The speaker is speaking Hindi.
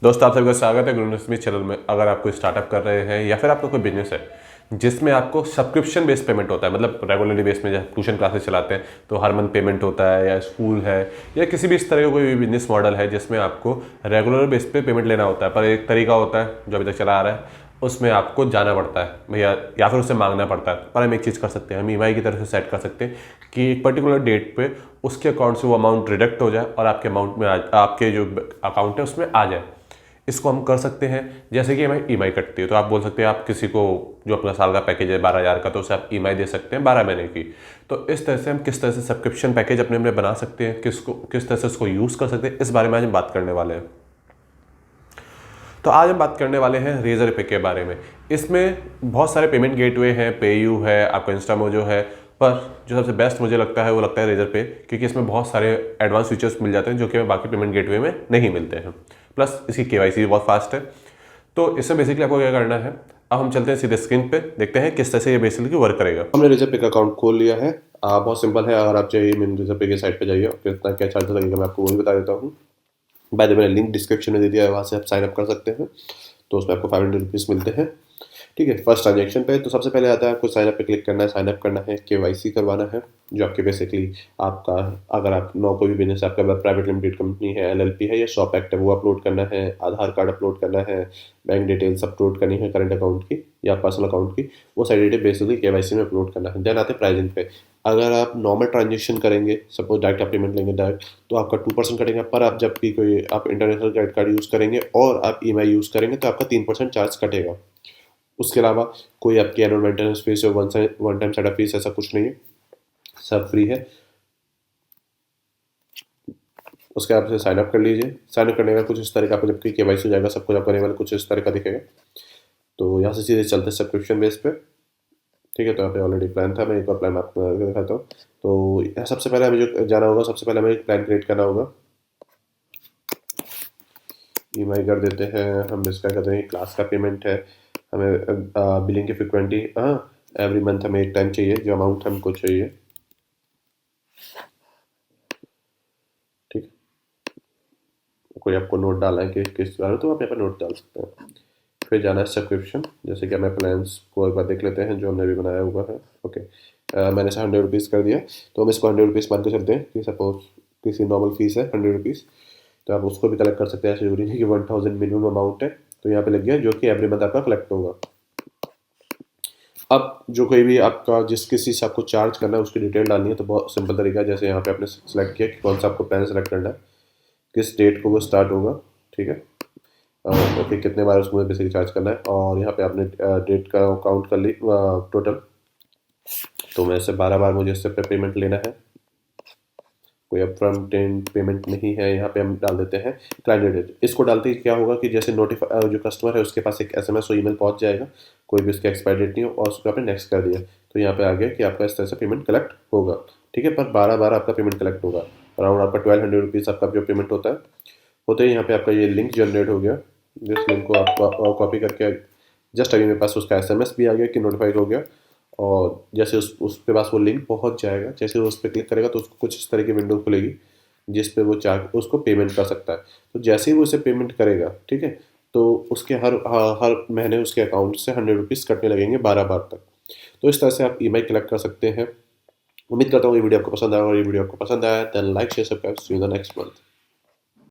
दोस्तों आप सभी का स्वागत है गुरु स्मिथ चैनल में। अगर आप कोई स्टार्टअप कर रहे हैं या फिर आपका कोई बिजनेस है जिसमें आपको सब्सक्रिप्शन बेस्ड पेमेंट होता है, मतलब रेगुलरली बेस में जब ट्यूशन क्लासेस चलाते हैं तो हर मंथ पेमेंट होता है, या स्कूल है या किसी भी इस तरह का कोई भी बिजनेस मॉडल है जिसमें आपको रेगुलर बेस पे पेमेंट लेना होता है, पर एक तरीका होता है जो अभी तक चला आ रहा है, उसमें आपको जाना पड़ता है भैया या फिर उससे मांगना पड़ता है। पर हम एक चीज़ कर सकते हैं, हम ईएमआई की तरफ से सेट कर सकते हैं कि एक पर्टिकुलर डेट पे उसके अकाउंट से वो अमाउंट डिडक्ट हो जाए और आपके अमाउंट में आपके जो अकाउंट है उसमें आ जाए। इसको हम कर सकते हैं जैसे कि हमें ईएमआई कटती है, तो आप बोल सकते हैं आप किसी को जो अपना साल का पैकेज है 12,000 का, तो उसे आप ईएमआई दे सकते हैं 12 महीने की। तो इस तरह से हम किस तरह से सब्सक्रिप्शन पैकेज अपने में बना सकते हैं, किस तरह से उसको यूज़ कर सकते हैं, इस बारे में आज हम बात करने वाले हैं। तो आज हम बात करने वाले हैं रेजर पे के बारे में। इसमें बहुत सारे पेमेंट गेटवे हैं, पेयू है, आपका इंस्टामोजो है, पर जो सबसे बेस्ट मुझे लगता है वो लगता है रेजर पे, क्योंकि इसमें बहुत सारे एडवांस फीचर्स मिल जाते हैं जो कि हमें बाकी पेमेंट गेटवे में नहीं मिलते हैं। प्लस इसकी केवाईसी भी बहुत फास्ट है। तो इसमें बेसिकली आपको क्या करना है, अब हम चलते हैं सीधे स्क्रीन पे, देखते हैं किस तरह से ये बेसिकली वर्क करेगा। हमने रेजर पे का अकाउंट खोल लिया है। बहुत सिंपल है। अगर आप चाहिए मेरे रेजर पे की साइट पे जाइए, कितना क्या चार्जेस लगेगा मैं आपको वो भी बता देता हूँ। बाय द वे मैंने लिंक डिस्क्रिप्शन में दे दिया है, वहाँ से आप साइन अप कर सकते हैं। तो उसमें आपको 500 रुपीज़ मिलते हैं। ठीक है, फर्स्ट ट्रांजेक्शन पे तो सबसे पहले आता है आपको साइन अप पे क्लिक करना है। साइन अप करना है, केवाईसी करवाना है, जो आपके बेसिकली आपका, अगर आप कोई भी बिजनेस आपका प्राइवेट लिमिटेड कंपनी है, एलएलपी है या शॉप एक्ट है, वो अपलोड करना है। आधार कार्ड अपलोड करना है, बैंक डिटेल्स अपलोड करनी है करंट अकाउंट की या पर्सनल अकाउंट की, वो सारी डिटेल बेसिकली केवाईसी में अपलोड करना है। देन आते प्राइसिंग पे। अगर आप नॉर्मल ट्रांजेक्शन करेंगे, सपोज डायरेक्ट आप पेमेंट लेंगे डायरेक्ट, तो आपका 2% कटेगा। पर आप जब भी कोई आप इंटरनेशनल क्रेडिट कार्ड यूज़ करेंगे और आप ईएमआई यूज़ करेंगे तो आपका 3% चार्ज कटेगा। उसके अलावा कोई आपकी एनुअल मेंटेनेंस फीस या वन टाइम सेटअप फीस ऐसा कुछ नहीं है, सब फ्री है। उसके आप साइन अप कर लीजिए। साइन अप करने का कुछ इस तरह का, आपको जबकि केवाईसी हो जाएगा सब कुछ आप करने वाले कुछ इस तरह का दिखेगा। तो यहाँ से सीधे चलते सब्सक्रिप्शन बेस पे। ठीक है, तो यहाँ पे ऑलरेडी प्लान था, मैं एक और प्लान आपको दिखाता हूँ। तो यहाँ सबसे पहले हमें जो जाना होगा, सबसे पहले हमें एक प्लान क्रिएट करना होगा। ईएमआई कर देते हैं हम। इसका कहते हैं क्लास का पेमेंट है, हमें बिलिंग की फ्रिक्वेंटी, हाँ, एवरी मंथ हमें एक टाइम चाहिए, जो अमाउंट हमको चाहिए। ठीक, कोई आपको नोट डालना है कि किस बारे में, तो आप यहाँ पर नोट डाल सकते हैं। फिर जाना है सब्सक्रिप्शन, जैसे कि हमें प्लान्स को एक बार देख लेते हैं जो हमने अभी बनाया हुआ है। ओके, मैंने इसे 100 रुपीज़ कर दिया, तो हम इसको 100 रुपीज़ मान के चलते हैं कि सपोज किसी नॉर्मल फीस है 100 रुपीज़, तो आप उसको भी कलेक्ट कर सकते हैं। ऐसे जरूरी नहीं कि 1000 मिनिमम अमाउंट है। तो यहाँ पे लग गया, जो कि एवरी मंथ आपका कलेक्ट होगा। अब जो कोई भी आपका जिस किसी से आपको चार्ज करना है उसकी डिटेल डालनी है, तो बहुत सिंपल तरीका है। जैसे यहाँ पे आपने सेलेक्ट किया कि कौन सा आपको प्लान सेलेक्ट करना है, किस डेट को वो स्टार्ट होगा। ठीक है, ओके, कितने बार उसको बेसिकली चार्ज करना है, और यहाँ पे आपने डेट का काउंट कर ली टोटल। तो मैं से 12 बार मुझे इससे पेमेंट लेना है, कोई अपफ्रंट पेमेंट नहीं है। यहाँ पे हम डाल देते हैं क्लाइंट डिटेल। इसको डालते ही क्या होगा कि जैसे नोटिफाई जो कस्टमर है उसके पास एक एसएमएस और ईमेल पहुँच जाएगा, कोई भी उसका एक्सपायर डेट नहीं हो, और उसको आपने नेक्स्ट कर दिया, तो यहाँ पे आ गया कि आपका इस तरह से पेमेंट कलेक्ट होगा। ठीक है, पर 12 बार आपका पेमेंट कलेक्ट होगा। अराउंड आपका 1200 रुपीज़ आपका जो पेमेंट होता है, होते ही यहाँ पे आपका ये लिंक जनरेट हो गया। जिस लिंक को आप कॉपी करके, जस्ट अभी मेरे पास उसका एसएमएस भी आ गया कि नोटिफाइड हो गया। और जैसे उसके पास वो लिंक पहुंच जाएगा, जैसे वो उस पर क्लिक करेगा तो उसको कुछ इस तरह की विंडो खुलेगी जिस पे वो चाह उसको पेमेंट कर सकता है। तो जैसे ही वो उसे पेमेंट करेगा, ठीक है, तो उसके हर महीने उसके अकाउंट से 100 रुपीज़ कटने लगेंगे 12 बार तक। तो इस तरह से आप ईएमआई कलेक्ट कर सकते हैं। उम्मीद करता हूँ ये वीडियो आपको पसंद आया, और ये वीडियो आपको पसंद आया then like share subscribe, see you in the next month.